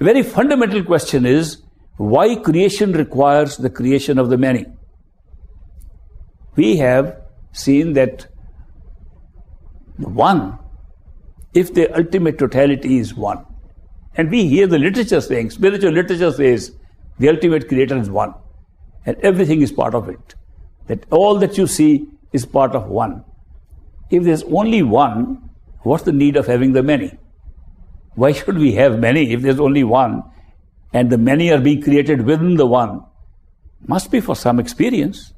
A very fundamental question is why creation requires the creation of the many. We have seen that the one, if the ultimate totality is one, and we hear the literature saying, spiritual literature says, the ultimate creator is one, and everything is part of it. That all that you see is part of one. If there's only one, what's the need of having the many? Why should we have many if there's only one, and the many are being created within the one? Must be for some experience.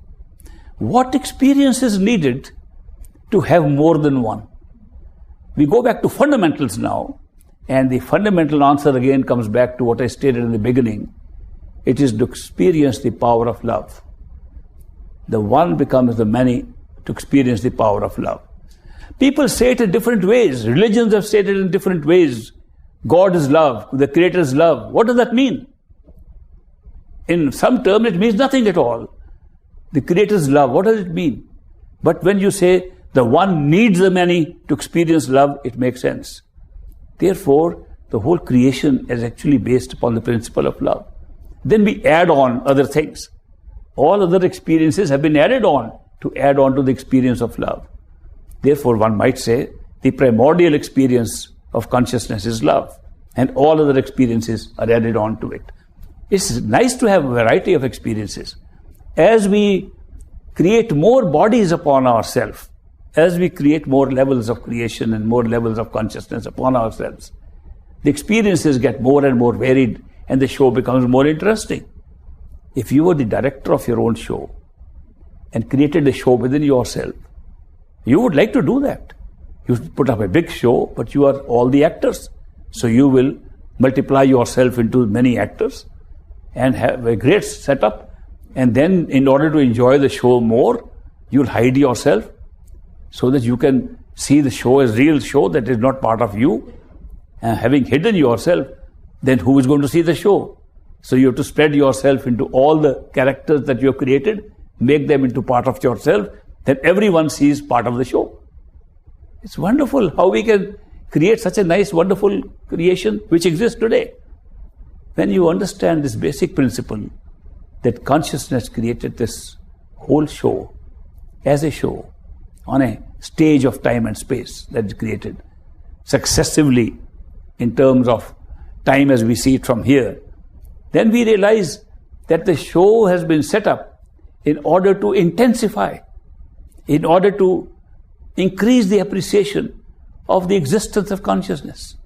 What experience is needed to have more than one? We go back to fundamentals now, and the fundamental answer again comes back to what I stated in the beginning. It is to experience the power of love. The one becomes the many to experience the power of love. People say it in different ways. Religions have stated in different ways. God is love, the Creator is love. What does that mean? In some term, it means nothing at all. The Creator is love. What does it mean? But when you say the one needs the many to experience love, it makes sense. Therefore, the whole creation is actually based upon the principle of love. Then we add on other things. All other experiences have been added on to add on to the experience of love. Therefore, one might say the primordial experience of consciousness is love, and all other experiences are added on to it. It's nice to have a variety of experiences. As we create more bodies upon ourselves, as we create more levels of creation and more levels of consciousness upon ourselves, the experiences get more and more varied, and the show becomes more interesting. If you were the director of your own show and created a show within yourself, you would like to do that. You put up a big show, but you are all the actors. So you will multiply yourself into many actors and have a great setup. And then in order to enjoy the show more, you'll hide yourself so that you can see the show as real show that is not part of you. And having hidden yourself, then who is going to see the show? So you have to spread yourself into all the characters that you have created, make them into part of yourself, then everyone sees part of the show. It's wonderful how we can create such a nice, wonderful creation which exists today. When you understand this basic principle that consciousness created this whole show as a show on a stage of time and space that is created successively in terms of time as we see it from here, then we realize that the show has been set up in order to intensify, in order to increase the appreciation of the existence of consciousness,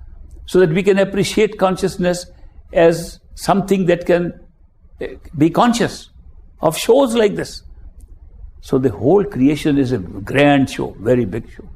so that we can appreciate consciousness as something that can be conscious of shows like this. So the whole creation is a grand show, very big show.